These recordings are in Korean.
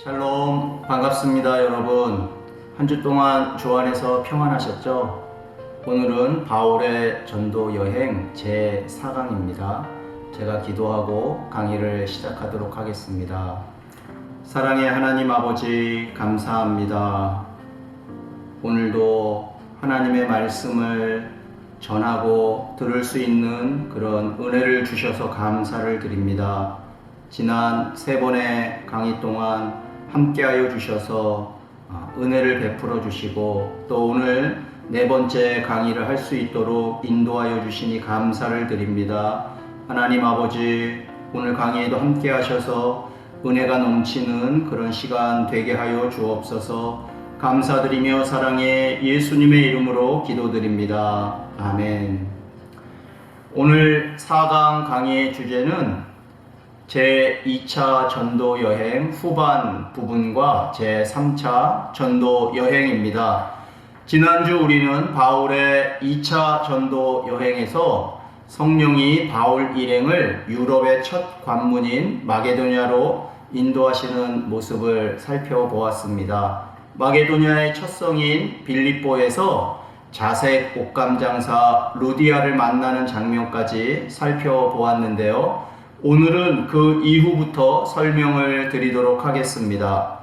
샬롬, 반갑습니다 여러분. 한 주 동안 주 안에서 평안하셨죠? 오늘은 바울의 전도 여행 제4강입니다. 제가 기도하고 강의를 시작하도록 하겠습니다. 사랑의 하나님 아버지, 감사합니다. 오늘도 하나님의 말씀을 전하고 들을 수 있는 그런 은혜를 주셔서 감사를 드립니다. 지난 3번의 강의 동안 함께하여 주셔서 은혜를 베풀어 주시고 또 오늘 4번째 강의를 할 수 있도록 인도하여 주시니 감사를 드립니다. 하나님 아버지, 오늘 강의에도 함께 하셔서 은혜가 넘치는 그런 시간 되게 하여 주옵소서. 감사드리며 사랑의 예수님의 이름으로 기도드립니다. 아멘. 오늘 4강 강의의 주제는 제2차 전도 여행 후반 부분과 제3차 전도 여행입니다. 지난주 우리는 바울의 2차 전도 여행에서 성령이 바울 일행을 유럽의 첫 관문인 마게도냐로 인도하시는 모습을 살펴보았습니다. 마게도냐의 첫 성인 빌립보에서 자색 옷감 장사 루디아를 만나는 장면까지 살펴보았는데요. 오늘은 그 이후부터 설명을 드리도록 하겠습니다.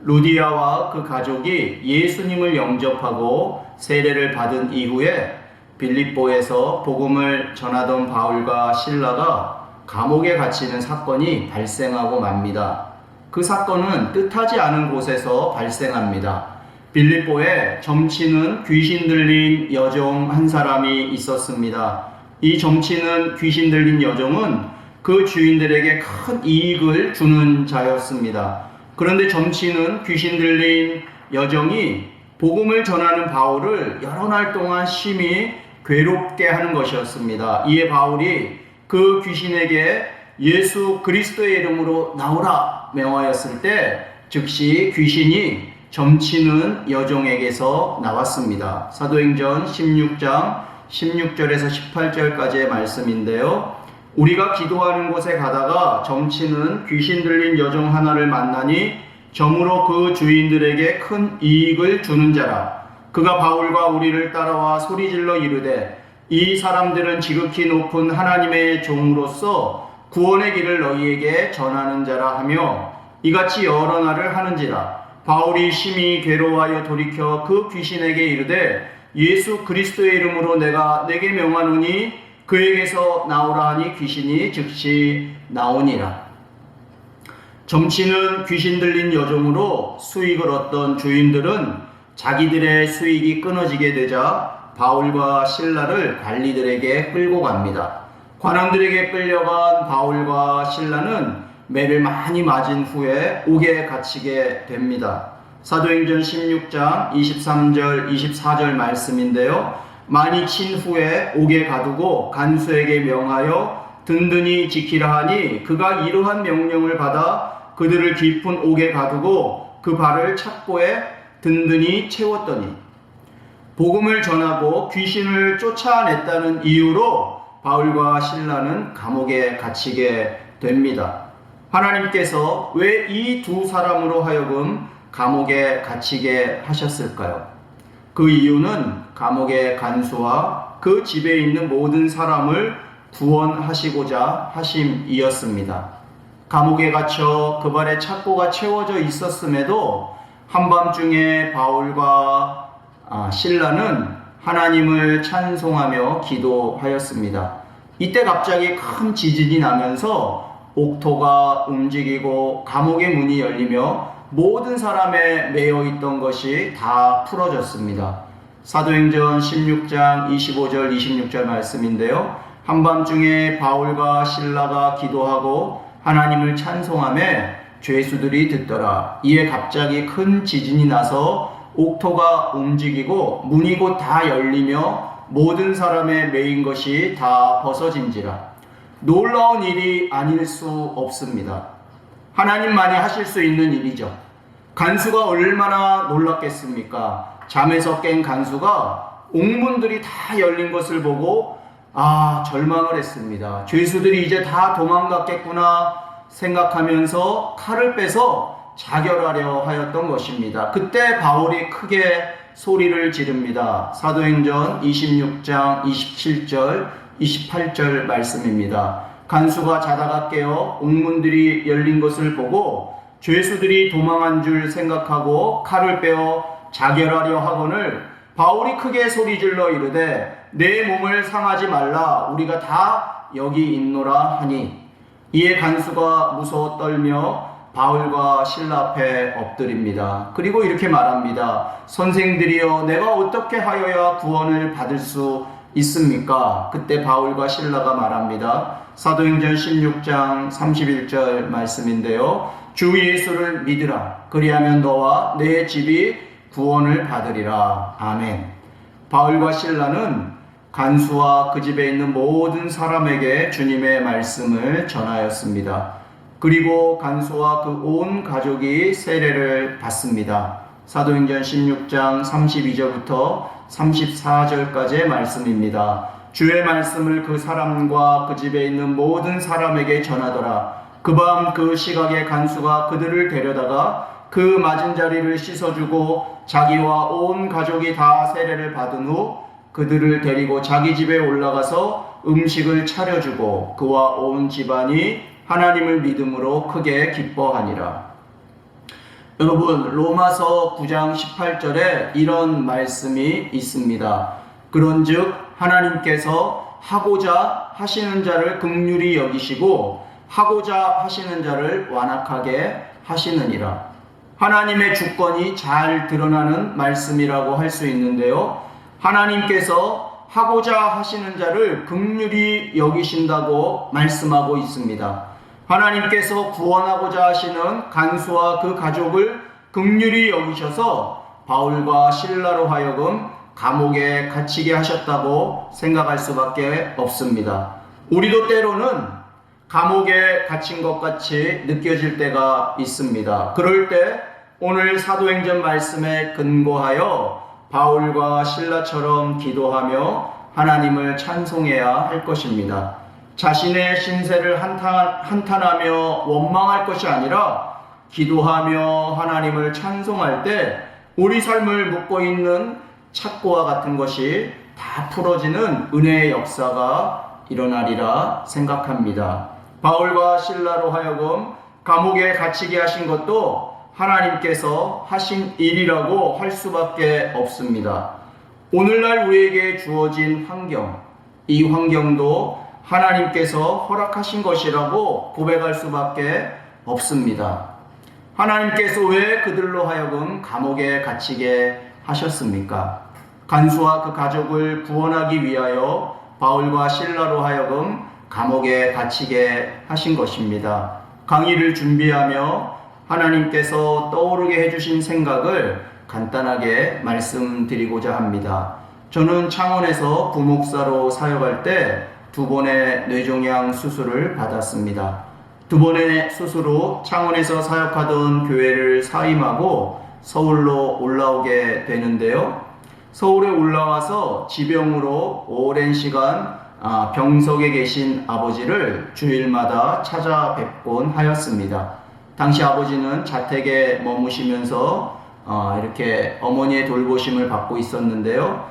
루디아와 그 가족이 예수님을 영접하고 세례를 받은 이후에 빌립보에서 복음을 전하던 바울과 실라가 감옥에 갇히는 사건이 발생하고 맙니다. 그 사건은 뜻하지 않은 곳에서 발생합니다. 빌립보에 점치는 귀신 들린 여종 한 사람이 있었습니다. 이 점치는 귀신 들린 여종은 그 주인들에게 큰 이익을 주는 자였습니다. 그런데 점치는 귀신 들린 여종이 복음을 전하는 바울을 여러 날 동안 심히 괴롭게 하는 것이었습니다. 이에 바울이 그 귀신에게 예수 그리스도의 이름으로 나오라 명하였을 때 즉시 귀신이 점치는 여종에게서 나왔습니다. 사도행전 16장 16절에서 18절까지의 말씀인데요. 우리가 기도하는 곳에 가다가 점치는 귀신 들린 여종 하나를 만나니 점으로 그 주인들에게 큰 이익을 주는 자라. 그가 바울과 우리를 따라와 소리질러 이르되 이 사람들은 지극히 높은 하나님의 종으로서 구원의 길을 너희에게 전하는 자라 하며 이같이 여러 날을 하는지라. 바울이 심히 괴로워하여 돌이켜 그 귀신에게 이르되 예수 그리스도의 이름으로 내가 내게 명하노니 그에게서 나오라 하니 귀신이 즉시 나오니라. 점치는 귀신 들린 여종으로 수익을 얻던 주인들은 자기들의 수익이 끊어지게 되자 바울과 실라를 관리들에게 끌고 갑니다. 관원들에게 끌려간 바울과 실라는 매를 많이 맞은 후에 옥에 갇히게 됩니다. 사도행전 16장 23절 24절 말씀인데요. 많이 친 후에 옥에 가두고 간수에게 명하여 든든히 지키라 하니 그가 이러한 명령을 받아 그들을 깊은 옥에 가두고 그 발을 착고에 든든히 채웠더니 복음을 전하고 귀신을 쫓아냈다는 이유로 바울과 실라는 감옥에 갇히게 됩니다. 하나님께서 왜 이 두 사람으로 하여금 감옥에 갇히게 하셨을까요? 그 이유는 감옥의 간수와 그 집에 있는 모든 사람을 구원하시고자 하심이었습니다. 감옥에 갇혀 그 발에 착고가 채워져 있었음에도 한밤중에 바울과 실라는 하나님을 찬송하며 기도하였습니다. 이때 갑자기 큰 지진이 나면서 옥토가 움직이고 감옥의 문이 열리며 모든 사람에 매여 있던 것이 다 풀어졌습니다. 사도행전 16장 25절 26절 말씀인데요. 한밤중에 바울과 실라가 기도하고 하나님을 찬송하며 죄수들이 듣더라. 이에 갑자기 큰 지진이 나서 옥토가 움직이고 문이 곧 다 열리며 모든 사람의 매인 것이 다 벗어진지라. 놀라운 일이 아닐 수 없습니다. 하나님만이 하실 수 있는 일이죠. 간수가 얼마나 놀랐겠습니까? 잠에서 깬 간수가 옥문들이 다 열린 것을 보고 절망을 했습니다. 죄수들이 이제 다 도망갔겠구나 생각하면서 칼을 빼서 자결하려 하였던 것입니다. 그때 바울이 크게 소리를 지릅니다. 사도행전 26장 27절 28절 말씀입니다. 간수가 자다가 깨어 옥문들이 열린 것을 보고 죄수들이 도망한 줄 생각하고 칼을 빼어 자결하려 하거늘 바울이 크게 소리질러 이르되 내 몸을 상하지 말라, 우리가 다 여기 있노라 하니, 이에 간수가 무서워 떨며 바울과 실라 앞에 엎드립니다. 그리고 이렇게 말합니다. 선생들이여, 내가 어떻게 하여야 구원을 받을 수 있습니까? 그때 바울과 실라가 말합니다. 사도행전 16장 31절 말씀인데요. 주 예수를 믿으라. 그리하면 너와 내 집이 구원을 받으리라. 아멘. 바울과 실라는 간수와 그 집에 있는 모든 사람에게 주님의 말씀을 전하였습니다. 그리고 간수와 그 온 가족이 세례를 받습니다. 사도행전 16장 32절부터 34절까지의 말씀입니다. 주의 말씀을 그 사람과 그 집에 있는 모든 사람에게 전하더라. 그 밤 그 시각에 간수가 그들을 데려다가 그 맞은 자리를 씻어주고 자기와 온 가족이 다 세례를 받은 후 그들을 데리고 자기 집에 올라가서 음식을 차려주고 그와 온 집안이 하나님을 믿음으로 크게 기뻐하니라. 여러분, 로마서 9장 18절에 이런 말씀이 있습니다. 그런즉 하나님께서 하고자 하시는 자를 긍휼히 여기시고 하고자 하시는 자를 완악하게 하시느니라. 하나님의 주권이 잘 드러나는 말씀이라고 할 수 있는데요. 하나님께서 하고자 하시는 자를 긍휼히 여기신다고 말씀하고 있습니다. 하나님께서 구원하고자 하시는 간수와 그 가족을 긍휼히 여기셔서 바울과 실라로 하여금 감옥에 갇히게 하셨다고 생각할 수밖에 없습니다. 우리도 때로는 감옥에 갇힌 것 같이 느껴질 때가 있습니다. 그럴 때 오늘 사도행전 말씀에 근거하여 바울과 실라처럼 기도하며 하나님을 찬송해야 할 것입니다. 자신의 신세를 한탄하며 원망할 것이 아니라 기도하며 하나님을 찬송할 때 우리 삶을 묶고 있는 착고와 같은 것이 다 풀어지는 은혜의 역사가 일어나리라 생각합니다. 바울과 실라로 하여금 감옥에 갇히게 하신 것도 하나님께서 하신 일이라고 할 수밖에 없습니다. 오늘날 우리에게 주어진 환경, 이 환경도 하나님께서 허락하신 것이라고 고백할 수밖에 없습니다. 하나님께서 왜 그들로 하여금 감옥에 갇히게 하셨습니까? 간수와 그 가족을 구원하기 위하여 바울과 실라로 하여금 감옥에 갇히게 하신 것입니다. 강의를 준비하며 하나님께서 떠오르게 해주신 생각을 간단하게 말씀드리고자 합니다. 저는 창원에서 부목사로 사역할 때 2번의 뇌종양 수술을 받았습니다. 2번의 수술 후 창원에서 사역하던 교회를 사임하고 서울로 올라오게 되는데요. 서울에 올라와서 지병으로 오랜 시간 병석에 계신 아버지를 주일마다 찾아뵙곤 하였습니다. 당시 아버지는 자택에 머무시면서 이렇게 어머니의 돌보심을 받고 있었는데요.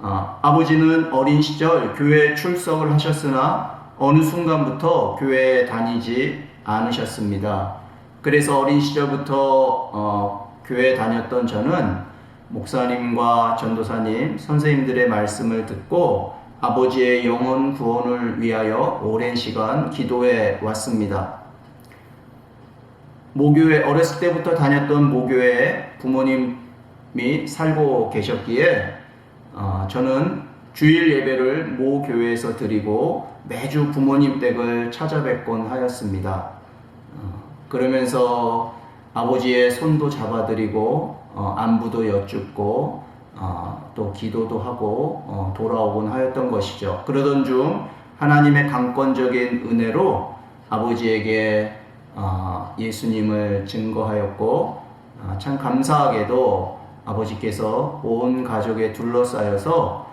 아버지는 어린 시절 교회에 출석을 하셨으나 어느 순간부터 교회에 다니지 않으셨습니다. 그래서 어린 시절부터 교회에 다녔던 저는 목사님과 전도사님, 선생님들의 말씀을 듣고 아버지의 영혼 구원을 위하여 오랜 시간 기도해 왔습니다. 모교회, 어렸을 때부터 다녔던 모교회에 부모님이 살고 계셨기에 저는 주일 예배를 모교회에서 드리고 매주 부모님 댁을 찾아뵙곤 하였습니다. 그러면서 아버지의 손도 잡아드리고 안부도 여쭙고 또 기도도 하고 돌아오곤 하였던 것이죠. 그러던 중 하나님의 강권적인 은혜로 아버지에게 예수님을 증거하였고 참 감사하게도 아버지께서 온 가족에 둘러싸여서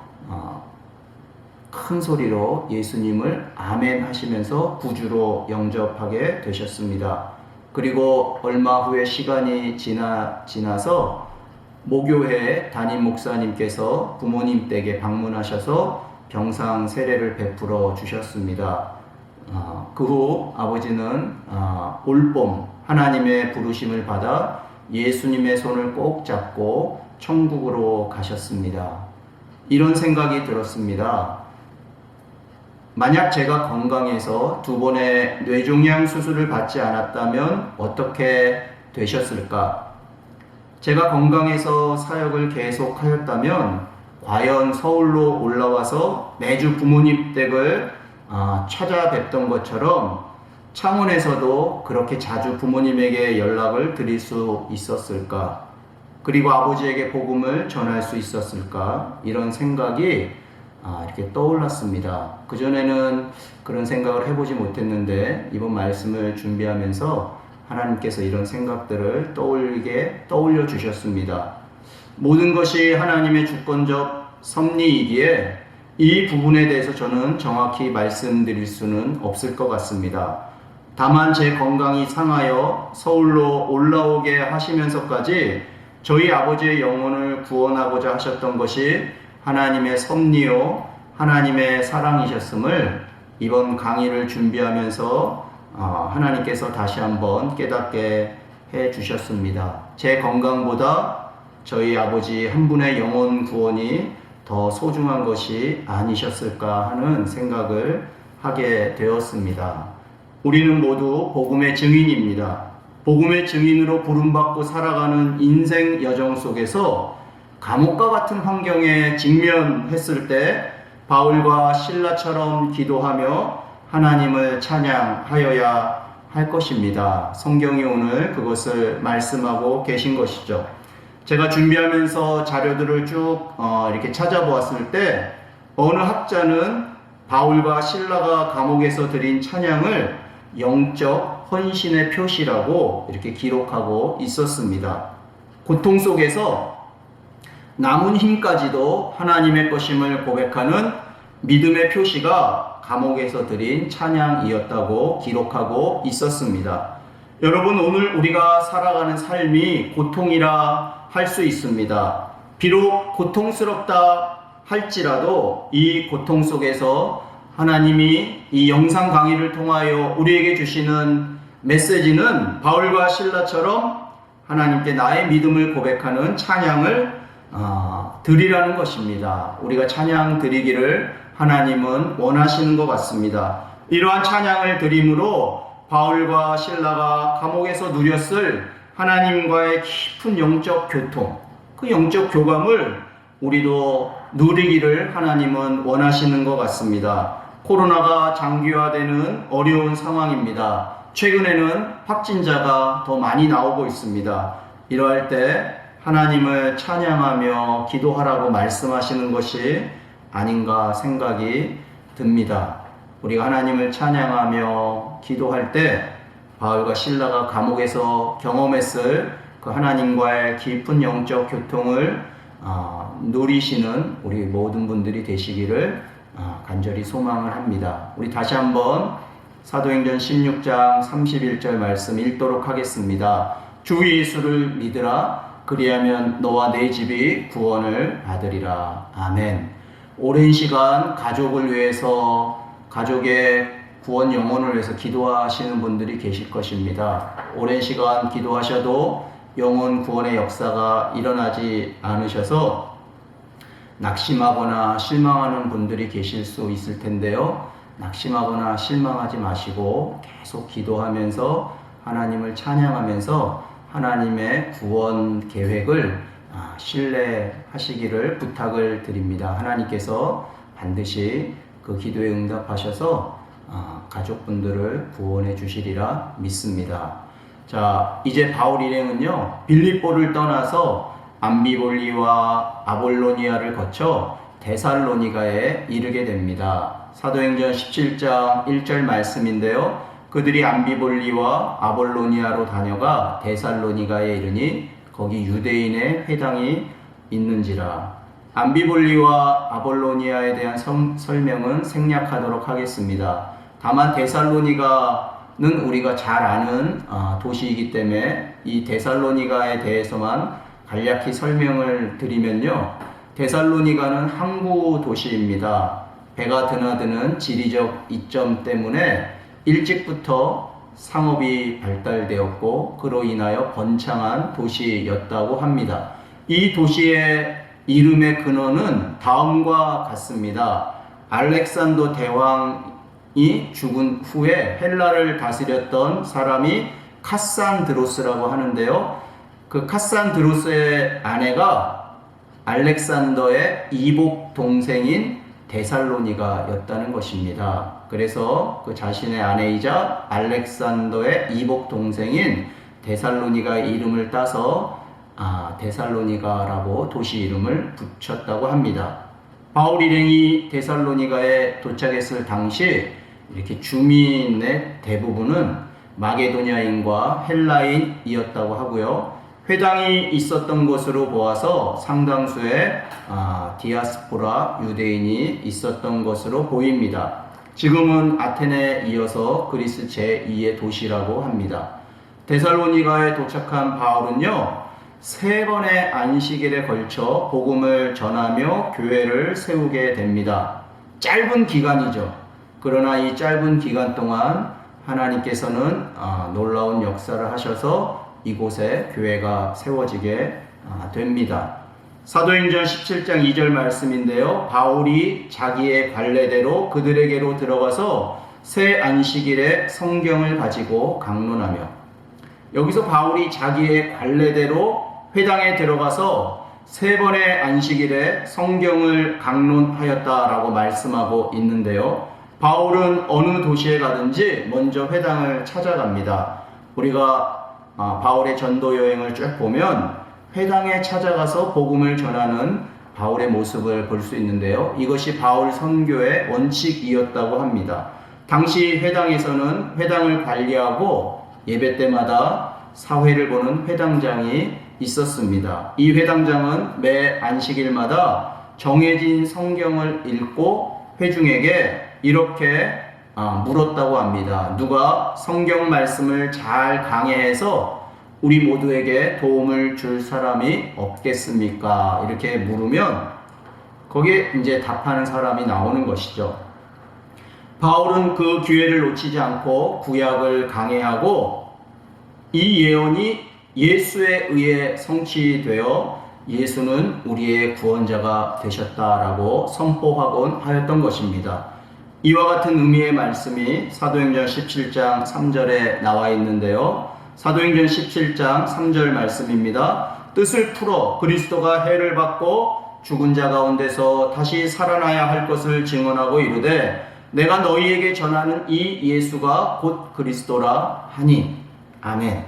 큰 소리로 예수님을 아멘 하시면서 구주로 영접하게 되셨습니다. 그리고 얼마 후에 시간이 지나서 모교회 담임 목사님께서 부모님 댁에 방문하셔서 병상 세례를 베풀어 주셨습니다. 그 후 아버지는 올봄 하나님의 부르심을 받아 예수님의 손을 꼭 잡고 천국으로 가셨습니다. 이런 생각이 들었습니다. 만약 제가 건강해서 2번의 뇌종양 수술을 받지 않았다면 어떻게 되셨을까? 제가 건강해서 사역을 계속하였다면 과연 서울로 올라와서 매주 부모님 댁을 찾아뵙던 것처럼 창원에서도 그렇게 자주 부모님에게 연락을 드릴 수 있었을까? 그리고 아버지에게 복음을 전할 수 있었을까? 이런 생각이 이렇게 떠올랐습니다. 그전에는 그런 생각을 해보지 못했는데 이번 말씀을 준비하면서 하나님께서 이런 생각들을 떠올려 주셨습니다. 모든 것이 하나님의 주권적 섭리이기에 이 부분에 대해서 저는 정확히 말씀드릴 수는 없을 것 같습니다. 다만 제 건강이 상하여 서울로 올라오게 하시면서까지 저희 아버지의 영혼을 구원하고자 하셨던 것이 하나님의 섭리요 하나님의 사랑이셨음을 이번 강의를 준비하면서 하나님께서 다시 한번 깨닫게 해 주셨습니다. 제 건강보다 저희 아버지 한 분의 영혼 구원이 더 소중한 것이 아니셨을까 하는 생각을 하게 되었습니다. 우리는 모두 복음의 증인입니다. 복음의 증인으로 부름받고 살아가는 인생 여정 속에서 감옥과 같은 환경에 직면했을 때 바울과 실라처럼 기도하며 하나님을 찬양하여야 할 것입니다. 성경이 오늘 그것을 말씀하고 계신 것이죠. 제가 준비하면서 자료들을 쭉 이렇게 찾아보았을 때 어느 학자는 바울과 실라가 감옥에서 드린 찬양을 영적 헌신의 표시라고 이렇게 기록하고 있었습니다. 고통 속에서 남은 힘까지도 하나님의 것임을 고백하는 믿음의 표시가 감옥에서 드린 찬양이었다고 기록하고 있었습니다. 여러분, 오늘 우리가 살아가는 삶이 고통이라 할 수 있습니다. 비록 고통스럽다 할지라도 이 고통 속에서 하나님이 이 영상 강의를 통하여 우리에게 주시는 메시지는 바울과 실라처럼 하나님께 나의 믿음을 고백하는 찬양을 드리라는 것입니다. 우리가 찬양 드리기를 하나님은 원하시는 것 같습니다. 이러한 찬양을 드림으로 바울과 실라가 감옥에서 누렸을 하나님과의 깊은 영적 교통, 그 영적 교감을 우리도 누리기를 하나님은 원하시는 것 같습니다. 코로나가 장기화되는 어려운 상황입니다. 최근에는 확진자가 더 많이 나오고 있습니다. 이러할 때 하나님을 찬양하며 기도하라고 말씀하시는 것이 아닌가 생각이 듭니다. 우리가 하나님을 찬양하며 기도할 때 바울과 실라가 감옥에서 경험했을 그 하나님과의 깊은 영적 교통을 누리시는 우리 모든 분들이 되시기를 간절히 소망을 합니다. 우리 다시 한번 사도행전 16장 31절 말씀 읽도록 하겠습니다. 주 예수를 믿으라. 그리하면 너와 내 집이 구원을 받으리라. 아멘. 오랜 시간 가족을 위해서, 가족의 구원 영혼을 위해서 기도하시는 분들이 계실 것입니다. 오랜 시간 기도하셔도 영혼 구원의 역사가 일어나지 않으셔서 낙심하거나 실망하는 분들이 계실 수 있을 텐데요. 낙심하거나 실망하지 마시고 계속 기도하면서 하나님을 찬양하면서 하나님의 구원 계획을 신뢰하시기를 부탁을 드립니다. 하나님께서 반드시 그 기도에 응답하셔서 가족분들을 구원해 주시리라 믿습니다. 자, 이제 바울 일행은요, 빌립보를 떠나서 암비볼리와 아볼로니아를 거쳐 데살로니가에 이르게 됩니다. 사도행전 17장 1절 말씀인데요. 그들이 암비볼리와 아볼로니아로 다녀가 데살로니가에 이르니 거기 유대인의 회당이 있는지라. 암비볼리와 아볼로니아에 대한 설명은 생략하도록 하겠습니다. 다만 데살로니가는 우리가 잘 아는 도시이기 때문에 이 데살로니가에 대해서만 간략히 설명을 드리면요. 데살로니가는 항구 도시입니다. 배가 드나드는 지리적 이점 때문에 일찍부터 상업이 발달되었고 그로 인하여 번창한 도시였다고 합니다. 이 도시의 이름의 근원은 다음과 같습니다. 알렉산더 대왕이 죽은 후에 헬라를 다스렸던 사람이 카산드로스라고 하는데요. 그 카산드로스의 아내가 알렉산더의 이복 동생인 데살로니가였다는 것입니다. 그래서 그 자신의 아내이자 알렉산더의 이복 동생인 데살로니가의 이름을 따서 데살로니가라고 도시 이름을 붙였다고 합니다. 바울 일행이 데살로니가에 도착했을 당시 이렇게 주민의 대부분은 마게도냐인과 헬라인이었다고 하고요. 회당이 있었던 것으로 보아서 상당수의 디아스포라 유대인이 있었던 것으로 보입니다. 지금은 아테네에 이어서 그리스 제2의 도시라고 합니다. 데살로니가에 도착한 바울은요, 3번의 안식일에 걸쳐 복음을 전하며 교회를 세우게 됩니다. 짧은 기간이죠. 그러나 이 짧은 기간 동안 하나님께서는 놀라운 역사를 하셔서 이곳에 교회가 세워지게 됩니다. 사도행전 17장 2절 말씀인데요. 바울이 자기의 관례대로 그들에게로 들어가서 새 안식일에 성경을 가지고 강론하며, 여기서 바울이 자기의 관례대로 회당에 들어가서 3번의 안식일에 성경을 강론하였다라고 말씀하고 있는데요. 바울은 어느 도시에 가든지 먼저 회당을 찾아갑니다. 우리가 바울의 전도 여행을 쭉 보면 회당에 찾아가서 복음을 전하는 바울의 모습을 볼 수 있는데요. 이것이 바울 선교의 원칙이었다고 합니다. 당시 회당에서는 회당을 관리하고 예배 때마다 사회를 보는 회당장이 있었습니다. 이 회당장은 매 안식일마다 정해진 성경을 읽고 회중에게 이렇게 물었다고 합니다. 누가 성경 말씀을 잘 강해해서 우리 모두에게 도움을 줄 사람이 없겠습니까? 이렇게 물으면 거기에 이제 답하는 사람이 나오는 것이죠. 바울은 그 기회를 놓치지 않고 구약을 강해하고 이 예언이 예수에 의해 성취되어 예수는 우리의 구원자가 되셨다라고 선포하곤 하였던 것입니다. 이와 같은 의미의 말씀이 사도행전 17장 3절에 나와 있는데요. 사도행전 17장 3절 말씀입니다. 뜻을 풀어 그리스도가 해를 받고 죽은 자 가운데서 다시 살아나야 할 것을 증언하고 이르되 내가 너희에게 전하는 이 예수가 곧 그리스도라 하니. 아멘.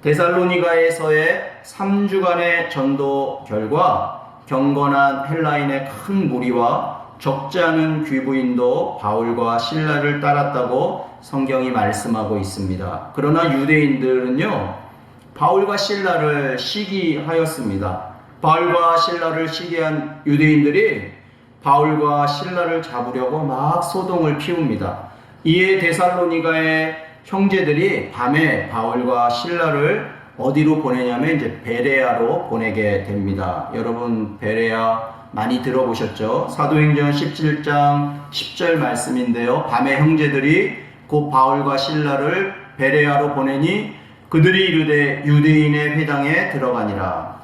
데살로니가에서의 3주간의 전도 결과 경건한 헬라인의 큰 무리와 적지 않은 귀부인도 바울과 실라를 따랐다고 성경이 말씀하고 있습니다. 그러나 유대인들은요, 바울과 실라를 시기하였습니다. 바울과 실라를 시기한 유대인들이 바울과 실라를 잡으려고 막 소동을 피웁니다. 이에 데살로니가의 형제들이 밤에 바울과 실라를 어디로 보내냐면 이제 베레아로 보내게 됩니다. 여러분 베레아 많이 들어보셨죠? 사도행전 17장 10절 말씀인데요. 밤에 형제들이 곧 바울과 실라를 베레아로 보내니 그들이 이르되 유대인의 회당에 들어가니라.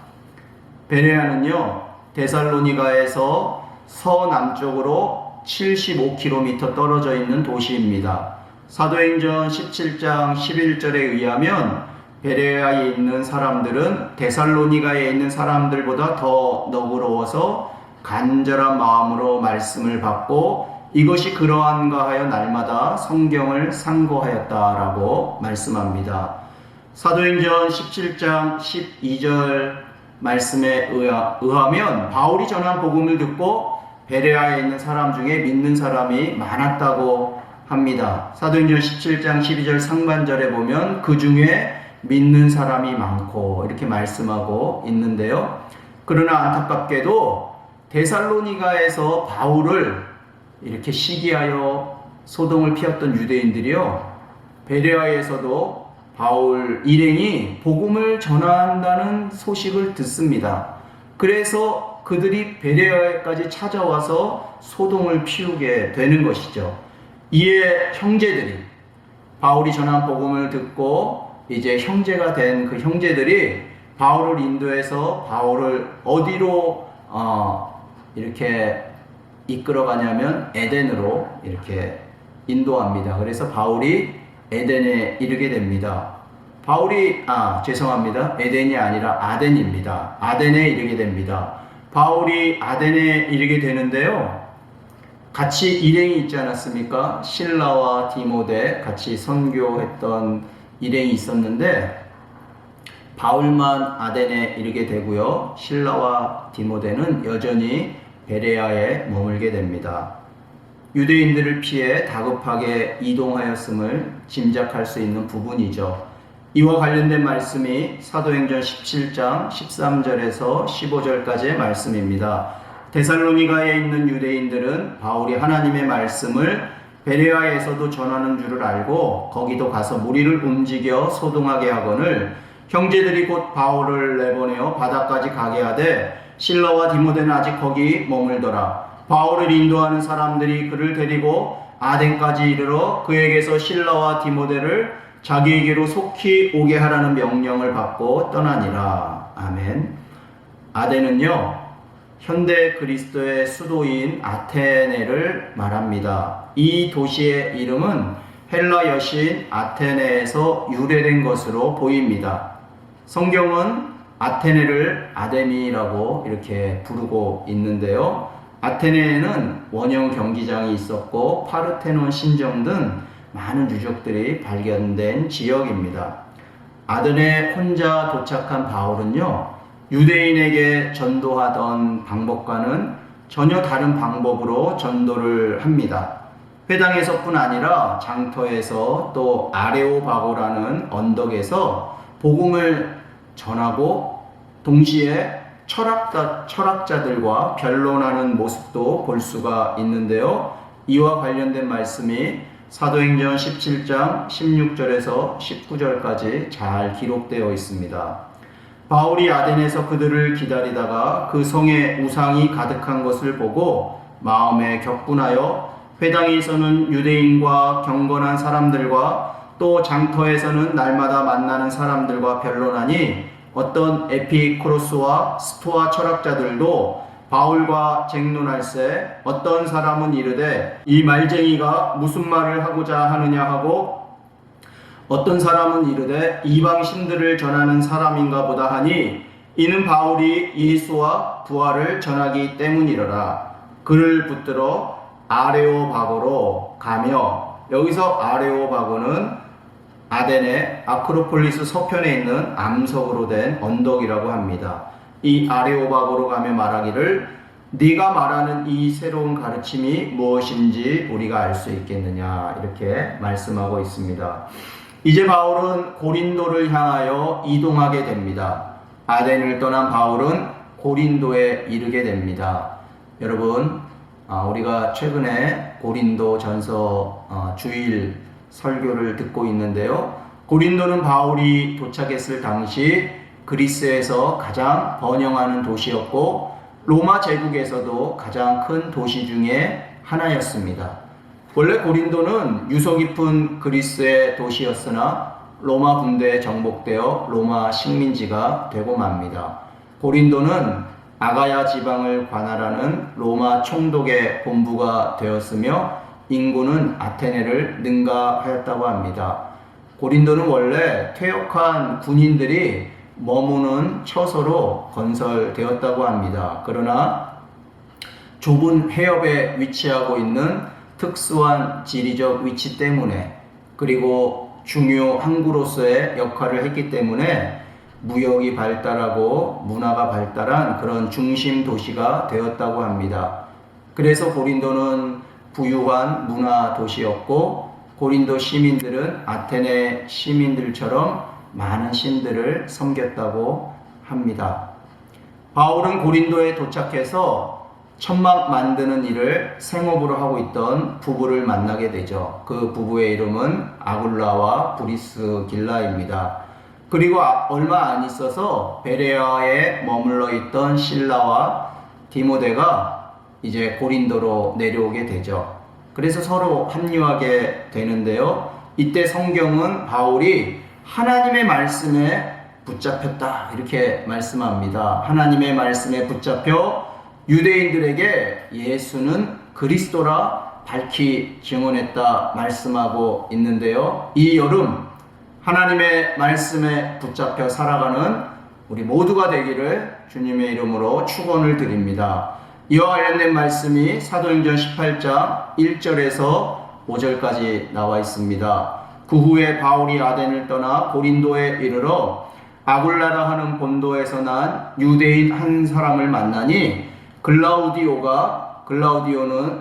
베레아는요, 데살로니가에서 서남쪽으로 75km 떨어져 있는 도시입니다. 사도행전 17장 11절에 의하면 베레아에 있는 사람들은 데살로니가에 있는 사람들보다 더 너그러워서 간절한 마음으로 말씀을 받고 이것이 그러한가 하여 날마다 성경을 상고하였다라고 말씀합니다. 사도행전 17장 12절 말씀에 의하면 바울이 전한 복음을 듣고 베레아에 있는 사람 중에 믿는 사람이 많았다고 합니다. 사도행전 17장 12절 상반절에 보면 그 중에 믿는 사람이 많고 이렇게 말씀하고 있는데요. 그러나 안타깝게도 데살로니가에서 바울을 이렇게 시기하여 소동을 피웠던 유대인들이요, 베레아에서도 바울 일행이 복음을 전한다는 소식을 듣습니다. 그래서 그들이 베레아에까지 찾아와서 소동을 피우게 되는 것이죠. 이에 형제들이 바울이 전한 복음을 듣고 이제 형제가 된 그 형제들이 바울을 인도해서 바울을 어디로 이렇게 이끌어가냐면 에덴으로 이렇게 인도합니다. 그래서 바울이 에덴에 이르게 됩니다. 에덴이 아니라 아덴입니다. 아덴에 이르게 됩니다. 바울이 아덴에 이르게 되는데요. 같이 일행이 있지 않았습니까? 실라와 디모데 같이 선교했던 일행이 있었는데 바울만 아덴에 이르게 되고요. 실라와 디모데는 여전히 베레아에 머물게 됩니다. 유대인들을 피해 다급하게 이동하였음을 짐작할 수 있는 부분이죠. 이와 관련된 말씀이 사도행전 17장 13절에서 15절까지의 말씀입니다. 데살로니가에 있는 유대인들은 바울이 하나님의 말씀을 베레아에서도 전하는 줄을 알고 거기도 가서 무리를 움직여 소동하게 하거늘 형제들이 곧 바울을 내보내어 바다까지 가게 하되 실라와 디모데는 아직 거기 머물더라. 바울을 인도하는 사람들이 그를 데리고 아덴까지 이르러 그에게서 실라와 디모데를 자기에게로 속히 오게 하라는 명령을 받고 떠나니라. 아멘. 아덴은요, 현대 그리스도의 수도인 아테네를 말합니다. 이 도시의 이름은 헬라 여신 아테네에서 유래된 것으로 보입니다. 성경은 아테네를 아데미라고 이렇게 부르고 있는데요. 아테네에는 원형 경기장이 있었고 파르테논 신정 등 많은 유적들이 발견된 지역입니다. 아덴에 혼자 도착한 바울은요, 유대인에게 전도하던 방법과는 전혀 다른 방법으로 전도를 합니다. 회당에서뿐 아니라 장터에서 또 아레오바고라는 언덕에서 복음을 전하고 동시에 철학자들과 변론하는 모습도 볼 수가 있는데요. 이와 관련된 말씀이 사도행전 17장 16절에서 19절까지 잘 기록되어 있습니다. 바울이 아덴에서 그들을 기다리다가 그 성에 우상이 가득한 것을 보고 마음에 격분하여 회당에서는 유대인과 경건한 사람들과 또 장터에서는 날마다 만나는 사람들과 변론하니 어떤 에피크로스와 스토아 철학자들도 바울과 쟁론할세 어떤 사람은 이르되 이 말쟁이가 무슨 말을 하고자 하느냐 하고 어떤 사람은 이르되 이방 신들을 전하는 사람인가 보다 하니 이는 바울이 예수와 부활을 전하기 때문이로라. 그를 붙들어 아레오바고로 가며, 여기서 아레오바고는 아덴의 아크로폴리스 서편에 있는 암석으로 된 언덕이라고 합니다. 이 아레오바고로 가며 말하기를 네가 말하는 이 새로운 가르침이 무엇인지 우리가 알 수 있겠느냐, 이렇게 말씀하고 있습니다. 이제 바울은 고린도를 향하여 이동하게 됩니다. 아덴을 떠난 바울은 고린도에 이르게 됩니다. 여러분, 우리가 최근에 고린도 전서 주일 설교를 듣고 있는데요. 고린도는 바울이 도착했을 당시 그리스에서 가장 번영하는 도시였고 로마 제국에서도 가장 큰 도시 중에 하나였습니다. 원래 고린도는 유서 깊은 그리스의 도시였으나 로마 군대에 정복되어 로마 식민지가 되고 맙니다. 고린도는 아가야 지방을 관할하는 로마 총독의 본부가 되었으며 인구는 아테네를 능가하였다고 합니다. 고린도는 원래 퇴역한 군인들이 머무는 처소로 건설되었다고 합니다. 그러나 좁은 해협에 위치하고 있는 특수한 지리적 위치 때문에 그리고 중요 항구로서의 역할을 했기 때문에 무역이 발달하고 문화가 발달한 그런 중심 도시가 되었다고 합니다. 그래서 고린도는 부유한 문화 도시였고 고린도 시민들은 아테네 시민들처럼 많은 신들을 섬겼다고 합니다. 바울은 고린도에 도착해서 천막 만드는 일을 생업으로 하고 있던 부부를 만나게 되죠. 그 부부의 이름은 아굴라와 브리스길라입니다. 그리고 얼마 안 있어서 베레아에 머물러 있던 실라와 디모데가 이제 고린도로 내려오게 되죠. 그래서 서로 합류하게 되는데요. 이때 성경은 바울이 하나님의 말씀에 붙잡혔다 이렇게 말씀합니다. 하나님의 말씀에 붙잡혀 유대인들에게 예수는 그리스도라 밝히 증언했다 말씀하고 있는데요. 이 여름 하나님의 말씀에 붙잡혀 살아가는 우리 모두가 되기를 주님의 이름으로 축원을 드립니다. 이와 관련된 말씀이 사도행전 18장 1절에서 5절까지 나와 있습니다. 그 후에 바울이 아덴을 떠나 고린도에 이르러 아굴라라 하는 본도에서 난 유대인 한 사람을 만나니 글라우디오는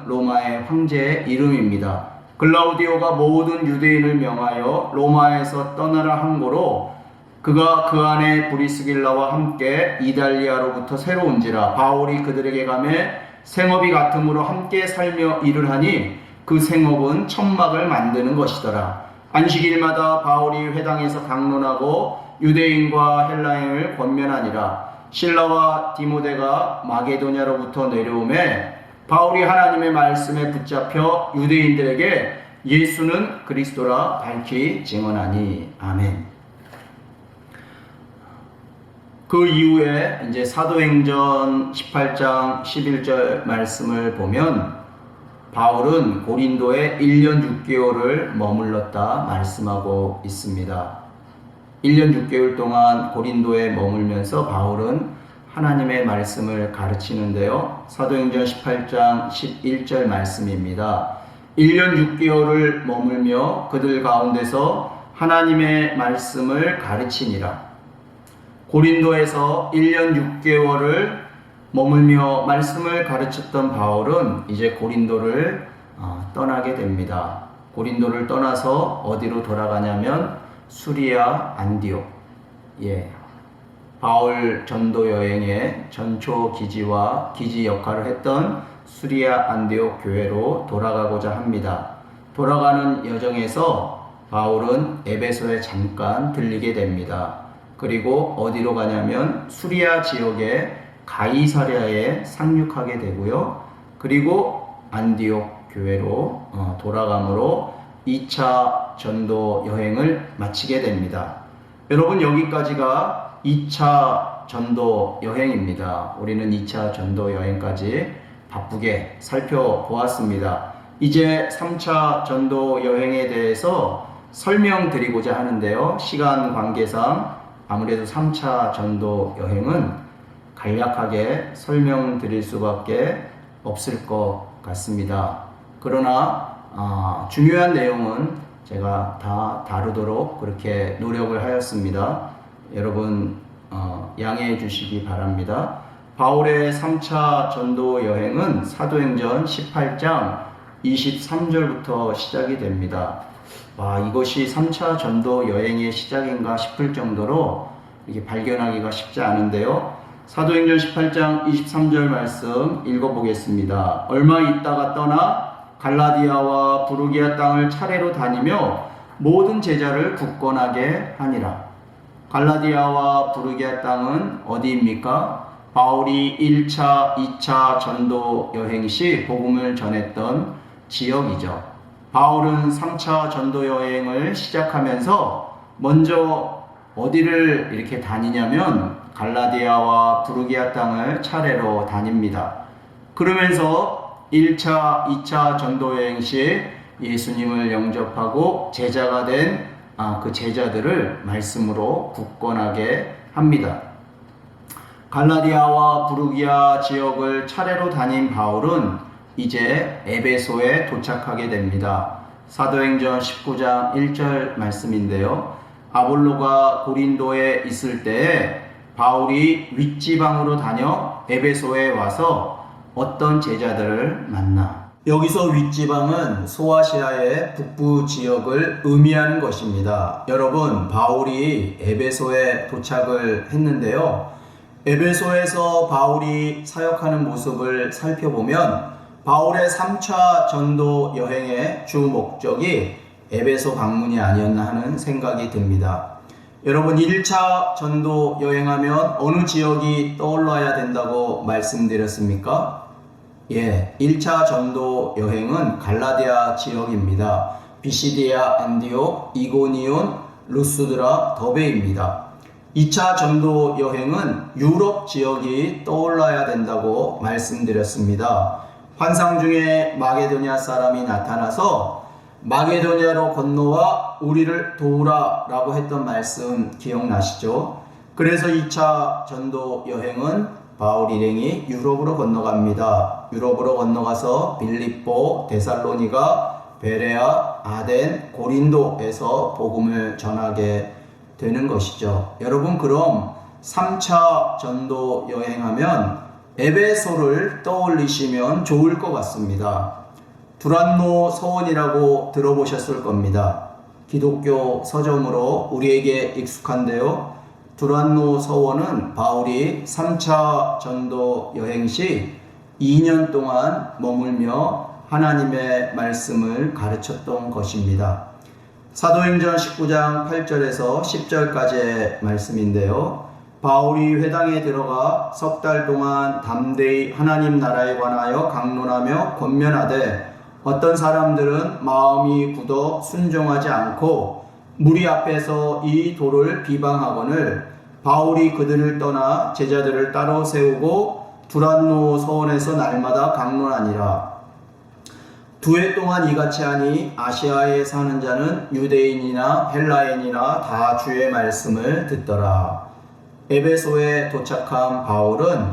로마의 황제의 이름입니다. 글라우디오가 모든 유대인을 명하여 로마에서 떠나라 한 고로 그가 그 안에 브리스길라와 함께 이달리아로부터 새로 온지라. 바울이 그들에게 가매 생업이 같음으로 함께 살며 일을 하니 그 생업은 천막을 만드는 것이더라. 안식일마다 바울이 회당에서 강론하고 유대인과 헬라인을 권면하니라. 실라와 디모데가 마게도냐로부터 내려오매 바울이 하나님의 말씀에 붙잡혀 유대인들에게 예수는 그리스도라 밝히 증언하니. 아멘. 그 이후에 이제 사도행전 18장 11절 말씀을 보면 바울은 고린도에 1년 6개월을 머물렀다 말씀하고 있습니다. 1년 6개월 동안 고린도에 머물면서 바울은 하나님의 말씀을 가르치는데요. 사도행전 18장 11절 말씀입니다. 1년 6개월을 머물며 그들 가운데서 하나님의 말씀을 가르치니라. 고린도에서 1년 6개월을 머물며 말씀을 가르쳤던 바울은 이제 고린도를 떠나게 됩니다. 고린도를 떠나서 어디로 돌아가냐면 수리아 안디옥. 바울 전도 여행의 전초 기지와 기지 역할을 했던 수리아 안디옥 교회로 돌아가고자 합니다. 돌아가는 여정에서 바울은 에베소에 잠깐 들리게 됩니다. 그리고 어디로 가냐면 수리아 지역의 가이사랴에 상륙하게 되고요. 그리고 안디옥 교회로 돌아가므로 2차 전도 여행을 마치게 됩니다. 여러분, 여기까지가 2차 전도 여행입니다. 우리는 2차 전도 여행까지 바쁘게 살펴보았습니다. 이제 3차 전도 여행에 대해서 설명드리고자 하는데요. 시간 관계상 아무래도 3차 전도 여행은 간략하게 설명드릴 수밖에 없을 것 같습니다. 그러나 중요한 내용은 제가 다 다루도록 그렇게 노력을 하였습니다. 여러분 양해해 주시기 바랍니다. 바울의 3차 전도 여행은 사도행전 18장 23절부터 시작이 됩니다. 이것이 3차 전도 여행의 시작인가 싶을 정도로 이게 발견하기가 쉽지 않은데요. 사도행전 18장 23절 말씀 읽어보겠습니다. 얼마 있다가 떠나 갈라디아와 부르기아 땅을 차례로 다니며 모든 제자를 굳건하게 하니라. 갈라디아와 부르기아 땅은 어디입니까? 바울이 1차, 2차 전도 여행 시 복음을 전했던 지역이죠. 바울은 3차 전도 여행을 시작하면서 먼저 어디를 이렇게 다니냐면 갈라디아와 부르기아 땅을 차례로 다닙니다. 그러면서 1차, 2차 전도 여행 시 예수님을 영접하고 제자가 된 그 제자들을 말씀으로 굳건하게 합니다. 갈라디아와 부르기아 지역을 차례로 다닌 바울은 이제 에베소에 도착하게 됩니다. 사도행전 19장 1절 말씀인데요. 아볼로가 고린도에 있을 때에 바울이 윗지방으로 다녀 에베소에 와서 어떤 제자들을 만나. 여기서 윗지방은 소아시아의 북부 지역을 의미하는 것입니다. 여러분, 바울이 에베소에 도착을 했는데요. 에베소에서 바울이 사역하는 모습을 살펴보면 바울의 3차 전도 여행의 주 목적이 에베소 방문이 아니었나 하는 생각이 듭니다. 여러분, 1차 전도 여행하면 어느 지역이 떠올라야 된다고 말씀드렸습니까? 예, 1차 전도 여행은 갈라디아 지역입니다. 비시디아, 안디옥, 이고니온, 루스드라, 더베입니다. 2차 전도 여행은 유럽 지역이 떠올라야 된다고 말씀드렸습니다. 환상 중에 마게도냐 사람이 나타나서 마게도냐로 건너와 우리를 도우라 라고 했던 말씀 기억나시죠? 그래서 2차 전도 여행은 바울 일행이 유럽으로 건너갑니다. 유럽으로 건너가서 빌립보, 데살로니가, 베레아, 아덴, 고린도에서 복음을 전하게 되는 것이죠. 여러분, 그럼 3차 전도 여행하면 에베소를 떠올리시면 좋을 것 같습니다. 두란노 서원이라고 들어보셨을 겁니다. 기독교 서점으로 우리에게 익숙한데요. 두란노 서원은 바울이 3차 전도 여행 시 2년 동안 머물며 하나님의 말씀을 가르쳤던 것입니다. 사도행전 19장 8절에서 10절까지의 말씀인데요. 바울이 회당에 들어가 석 달 동안 담대히 하나님 나라에 관하여 강론하며 권면하되 어떤 사람들은 마음이 굳어 순종하지 않고 무리 앞에서 이 도를 비방하거늘 바울이 그들을 떠나 제자들을 따로 세우고 두란노 서원에서 날마다 강론하니라. 2해 동안 이같이 하니 아시아에 사는 자는 유대인이나 헬라인이나 다 주의 말씀을 듣더라. 에베소에 도착한 바울은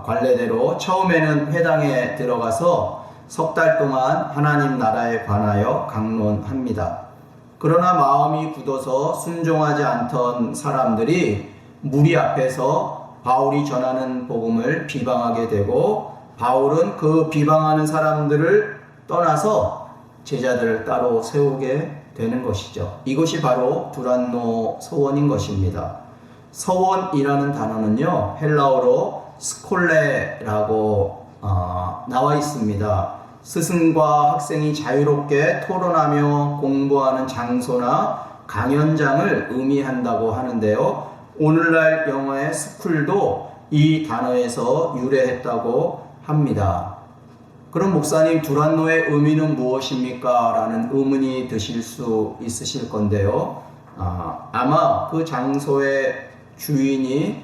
관례대로 처음에는 회당에 들어가서 석 달 동안 하나님 나라에 관하여 강론합니다. 그러나 마음이 굳어서 순종하지 않던 사람들이 무리 앞에서 바울이 전하는 복음을 비방하게 되고 바울은 그 비방하는 사람들을 떠나서 제자들을 따로 세우게 되는 것이죠. 이것이 바로 두란노 서원인 것입니다. 서원이라는 단어는요, 헬라어로 스콜레라고 나와 있습니다. 스승과 학생이 자유롭게 토론하며 공부하는 장소나 강연장을 의미한다고 하는데요. 오늘날 영어의 스쿨도 이 단어에서 유래했다고 합니다. 그럼 목사님, 두란노의 의미는 무엇입니까? 라는 의문이 드실 수 있으실 건데요. 아마 그 장소의 주인의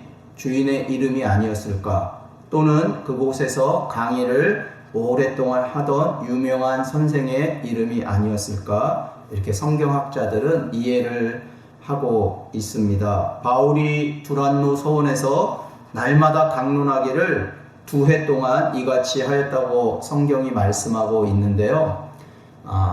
이름이 아니었을까? 또는 그곳에서 강의를 오랫동안 하던 유명한 선생의 이름이 아니었을까? 이렇게 성경학자들은 이해를 하고 있습니다. 바울이 두란노 서원에서 날마다 강론하기를 2해 동안 이같이 하였다고 성경이 말씀하고 있는데요.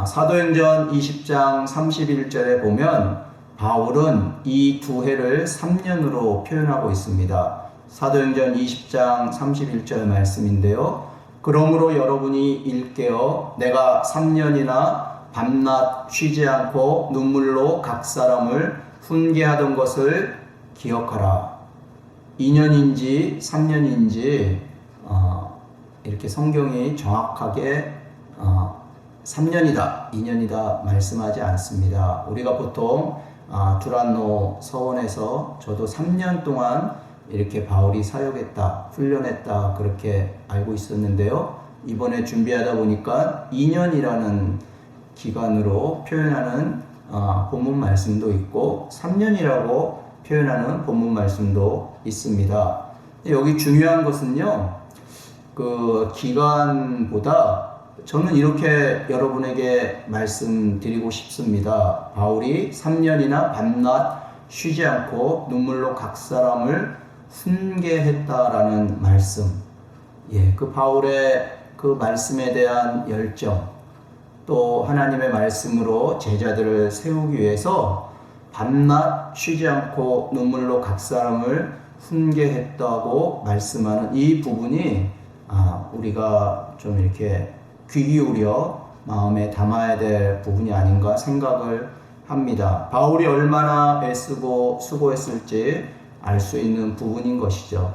사도행전 20장 31절에 보면 바울은 이 2해를 3년으로 표현하고 있습니다. 사도행전 20장 31절 말씀인데요. 그러므로 여러분이 일깨어 내가 3년이나 밤낮 쉬지 않고 눈물로 각 사람을 훈계하던 것을 기억하라. 2년인지 3년인지 이렇게 성경이 정확하게 3년이다, 2년이다 말씀하지 않습니다. 우리가 보통 두란노 서원에서 저도 3년 동안 이렇게 바울이 사역했다, 훈련했다 그렇게 알고 있었는데요. 이번에 준비하다 보니까 2년이라는 기간으로 표현하는 본문 말씀도 있고 3년이라고 표현하는 본문 말씀도 있습니다. 여기 중요한 것은요, 그 기간보다 저는 이렇게 여러분에게 말씀드리고 싶습니다. 바울이 3년이나 밤낮 쉬지 않고 눈물로 각 사람을 훈계했다라는 말씀. 예, 그 바울의 그 말씀에 대한 열정, 또 하나님의 말씀으로 제자들을 세우기 위해서 밤낮 쉬지 않고 눈물로 각 사람을 훈계했다고 말씀하는 이 부분이 우리가 좀 이렇게 귀 기울여 마음에 담아야 될 부분이 아닌가 생각을 합니다. 바울이 얼마나 애쓰고 수고했을지 알 수 있는 부분인 것이죠.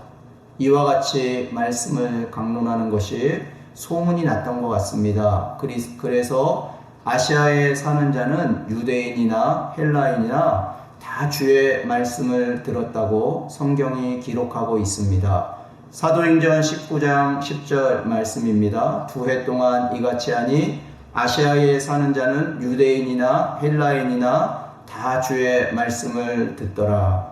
이와 같이 말씀을 강론하는 것이 소문이 났던 것 같습니다. 그래서 아시아에 사는 자는 유대인이나 헬라인이나 다 주의 말씀을 들었다고 성경이 기록하고 있습니다. 사도행전 19장 10절 말씀입니다. 2해 동안 이같이 하니 아시아에 사는 자는 유대인이나 헬라인이나 다 주의 말씀을 듣더라.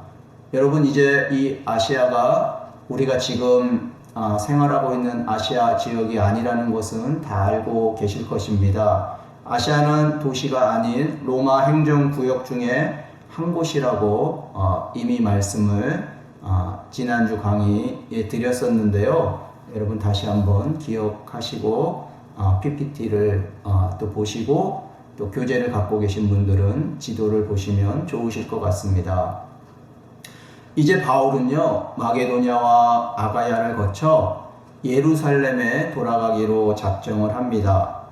여러분, 이제 이 아시아가 우리가 지금 생활하고 있는 아시아 지역이 아니라는 것은 다 알고 계실 것입니다. 아시아는 도시가 아닌 로마 행정구역 중에 한 곳이라고 이미 말씀을 지난주 강의에 드렸었는데요. 여러분 다시 한번 기억하시고 PPT를 또 보시고 또 교재를 갖고 계신 분들은 지도를 보시면 좋으실 것 같습니다. 이제 바울은요, 마게도냐와 아가야를 거쳐 예루살렘에 돌아가기로 작정을 합니다.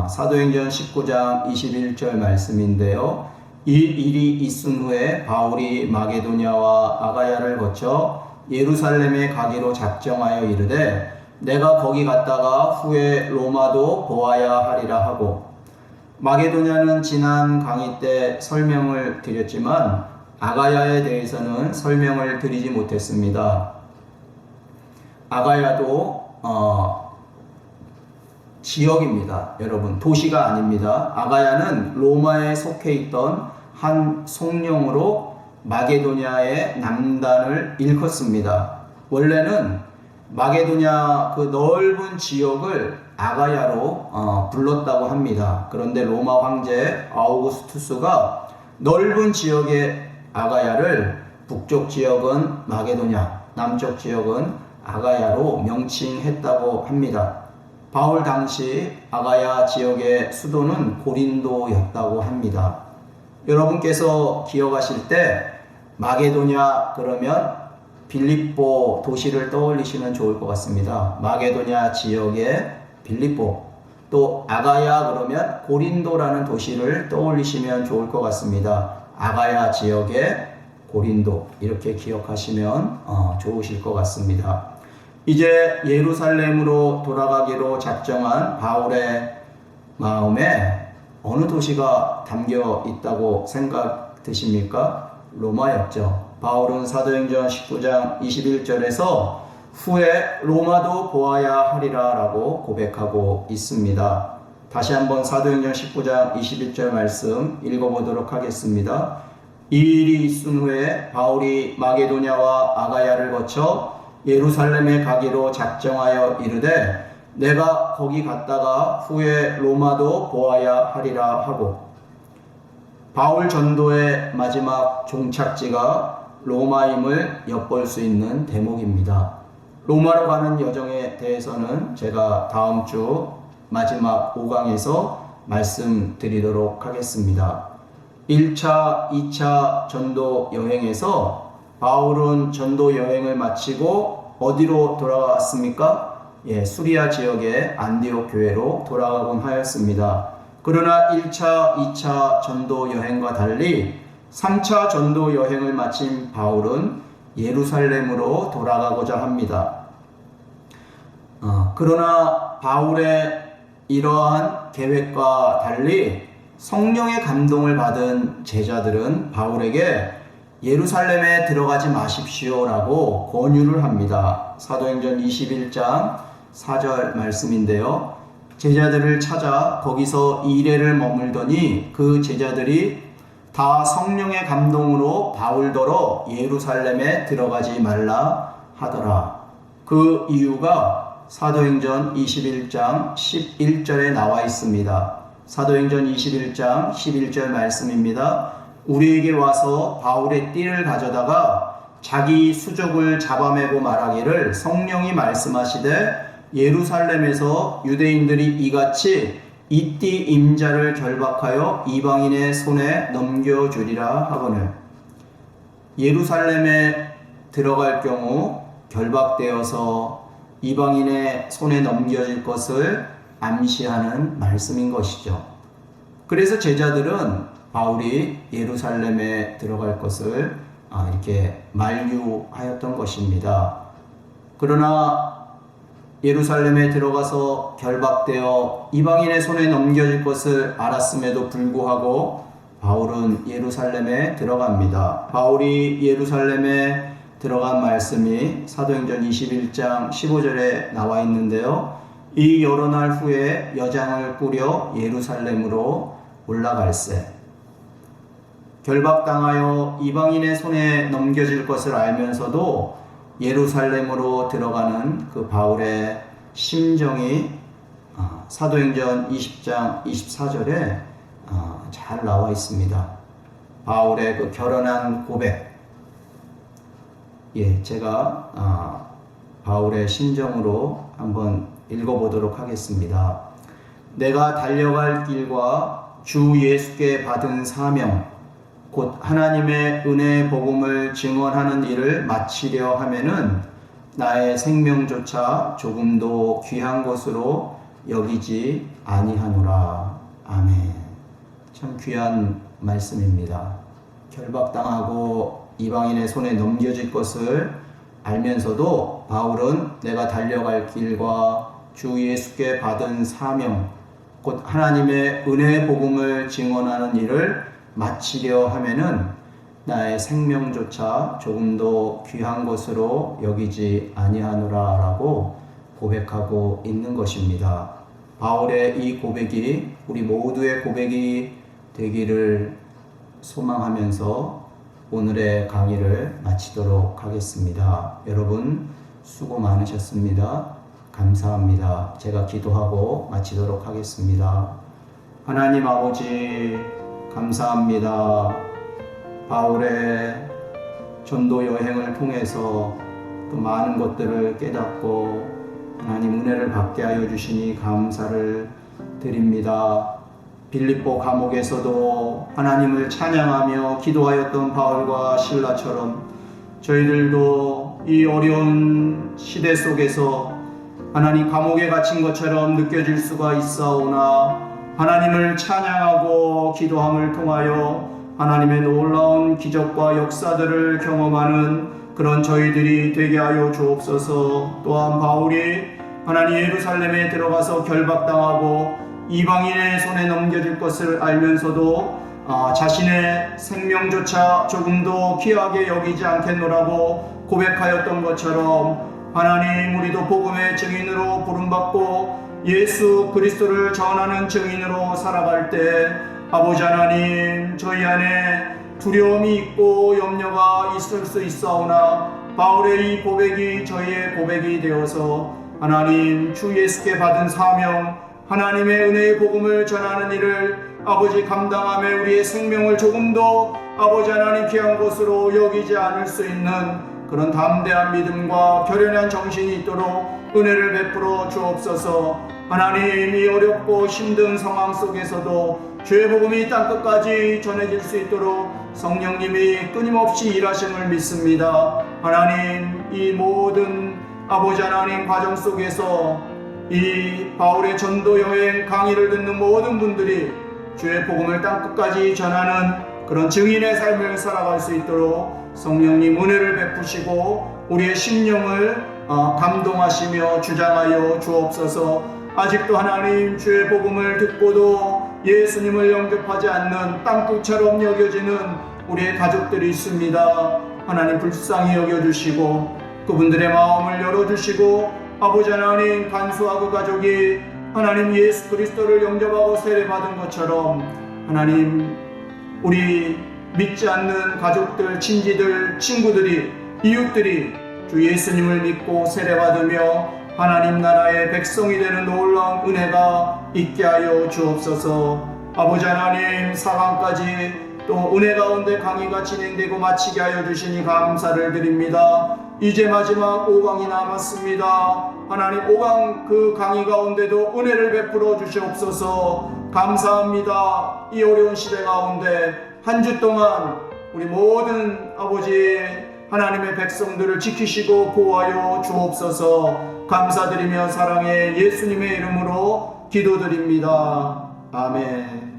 사도행전 19장 21절 말씀인데요. 이 일이 있은 후에 바울이 마게도냐와 아가야를 거쳐 예루살렘에 가기로 작정하여 이르되 내가 거기 갔다가 후에 로마도 보아야 하리라 하고, 마게도냐는 지난 강의 때 설명을 드렸지만 아가야에 대해서는 설명을 드리지 못했습니다. 아가야도 지역입니다. 여러분, 도시가 아닙니다. 아가야는 로마에 속해 있던 한 송령으로 마게도냐의 남단을 일컫습니다. 원래는 마게도냐 그 넓은 지역을 아가야로 불렀다고 합니다. 그런데 로마 황제 아우구스투스가 넓은 지역의 아가야를 북쪽 지역은 마게도냐, 남쪽 지역은 아가야로 명칭했다고 합니다. 바울 당시 아가야 지역의 수도는 고린도였다고 합니다. 여러분께서 기억하실 때 마게도냐 그러면 빌립보 도시를 떠올리시면 좋을 것 같습니다. 마게도냐 지역의 빌립보, 또 아가야 그러면 고린도라는 도시를 떠올리시면 좋을 것 같습니다. 아가야 지역의 고린도, 이렇게 기억하시면 좋으실 것 같습니다. 이제 예루살렘으로 돌아가기로 작정한 바울의 마음에 어느 도시가 담겨 있다고 생각 드십니까? 로마였죠. 바울은 사도행전 19장 21절에서 후에 로마도 보아야 하리라 라고 고백하고 있습니다. 다시 한번 사도행전 19장 21절 말씀 읽어보도록 하겠습니다. 이 일이 있은 후에 바울이 마게도냐와 아가야를 거쳐 예루살렘에 가기로 작정하여 이르되 내가 거기 갔다가 후에 로마도 보아야 하리라 하고, 바울 전도의 마지막 종착지가 로마임을 엿볼 수 있는 대목입니다. 로마로 가는 여정에 대해서는 제가 다음 주 마지막 5강에서 말씀드리도록 하겠습니다. 1차, 2차 전도 여행에서 바울은 전도 여행을 마치고 어디로 돌아갔습니까? 수리아 지역의 안디옥 교회로 돌아가곤 하였습니다. 그러나 1차, 2차 전도 여행과 달리 3차 전도 여행을 마친 바울은 예루살렘으로 돌아가고자 합니다. 그러나 바울의 이러한 계획과 달리 성령의 감동을 받은 제자들은 바울에게 예루살렘에 들어가지 마십시오라고 권유를 합니다. 사도행전 21장 4절 말씀인데요. 제자들을 찾아 거기서 2일을 머물더니 그 제자들이 다 성령의 감동으로 바울더러 예루살렘에 들어가지 말라 하더라. 그 이유가 사도행전 21장 11절에 나와 있습니다. 사도행전 21장 11절 말씀입니다. 우리에게 와서 바울의 띠를 가져다가 자기 수족을 잡아매고 말하기를 성령이 말씀하시되 예루살렘에서 유대인들이 이같이 이 띠 임자를 결박하여 이방인의 손에 넘겨주리라 하거늘. 예루살렘에 들어갈 경우 결박되어서 이방인의 손에 넘겨질 것을 암시하는 말씀인 것이죠. 그래서 제자들은 바울이 예루살렘에 들어갈 것을 이렇게 만류하였던 것입니다. 그러나 예루살렘에 들어가서 결박되어 이방인의 손에 넘겨질 것을 알았음에도 불구하고 바울은 예루살렘에 들어갑니다. 바울이 예루살렘에 들어간 말씀이 사도행전 21장 15절에 나와 있는데요. 이 여러 날 후에 여장을 꾸려 예루살렘으로 올라갈세. 결박당하여 이방인의 손에 넘겨질 것을 알면서도 예루살렘으로 들어가는 그 바울의 심정이 사도행전 20장 24절에 잘 나와 있습니다. 바울의 그 결연한 고백. 제가 바울의 심정으로 한번 읽어보도록 하겠습니다. 내가 달려갈 길과 주 예수께 받은 사명, 곧 하나님의 은혜의 복음을 증언하는 일을 마치려 하면은 나의 생명조차 조금도 귀한 것으로 여기지 아니하노라. 아멘. 참 귀한 말씀입니다. 결박당하고 이방인의 손에 넘겨질 것을 알면서도 바울은 내가 달려갈 길과 주 예수께 받은 사명, 곧 하나님의 은혜의 복음을 증언하는 일을 마치려 하면은 나의 생명조차 조금도 귀한 것으로 여기지 아니하노라 라고 고백하고 있는 것입니다. 바울의 이 고백이 우리 모두의 고백이 되기를 소망하면서 오늘의 강의를 마치도록 하겠습니다. 여러분 수고 많으셨습니다. 감사합니다. 제가 기도하고 마치도록 하겠습니다. 하나님 아버지 감사합니다. 바울의 전도 여행을 통해서 또 많은 것들을 깨닫고 하나님 은혜를 받게 하여 주시니 감사를 드립니다. 빌립보 감옥에서도 하나님을 찬양하며 기도하였던 바울과 실라처럼 저희들도 이 어려운 시대 속에서 하나님 감옥에 갇힌 것처럼 느껴질 수가 있사오나 하나님을 찬양하고 기도함을 통하여 하나님의 놀라운 기적과 역사들을 경험하는 그런 저희들이 되게 하여 주옵소서. 또한 바울이 하나님 예루살렘에 들어가서 결박당하고 이방인의 손에 넘겨질 것을 알면서도 자신의 생명조차 조금도 귀하게 여기지 않겠노라고 고백하였던 것처럼 하나님 우리도 복음의 증인으로 부름받고 예수 그리스도를 전하는 증인으로 살아갈 때 아버지 하나님 저희 안에 두려움이 있고 염려가 있을 수 있사오나 바울의 이 고백이 저희의 고백이 되어서 하나님 주 예수께 받은 사명 하나님의 은혜의 복음을 전하는 일을 아버지 감당하며 우리의 생명을 조금도 아버지 하나님 귀한 것으로 여기지 않을 수 있는 그런 담대한 믿음과 결연한 정신이 있도록 은혜를 베풀어 주옵소서. 하나님 이 어렵고 힘든 상황 속에서도 주의 복음이 땅끝까지 전해질 수 있도록 성령님이 끊임없이 일하심을 믿습니다. 하나님 이 모든 아버지 하나님 과정 속에서 이 바울의 전도 여행 강의를 듣는 모든 분들이 주의 복음을 땅끝까지 전하는 그런 증인의 삶을 살아갈 수 있도록 성령님 은혜를 베푸시고 우리의 심령을 감동하시며 주장하여 주옵소서. 아직도 하나님 주의 복음을 듣고도 예수님을 영접하지 않는 땅끝처럼 여겨지는 우리의 가족들이 있습니다. 하나님 불쌍히 여겨주시고 그분들의 마음을 열어주시고 아버지 하나님 간수와 그 가족이 하나님 예수 그리스도를 영접하고 세례받은 것처럼 하나님 우리 믿지 않는 가족들, 친지들, 친구들이, 이웃들이 주 예수님을 믿고 세례받으며 하나님 나라의 백성이 되는 놀라운 은혜가 있게 하여 주옵소서. 아버지 하나님 4강까지 또 은혜 가운데 강의가 진행되고 마치게 하여 주시니 감사를 드립니다. 이제 마지막 5강이 남았습니다. 하나님 5강 그 강의 가운데도 은혜를 베풀어 주시옵소서. 감사합니다. 이 어려운 시대 가운데 한 주 동안 우리 모든 아버지 하나님의 백성들을 지키시고 보호하여 주옵소서. 감사드리며 사랑의 예수님의 이름으로 기도드립니다. 아멘.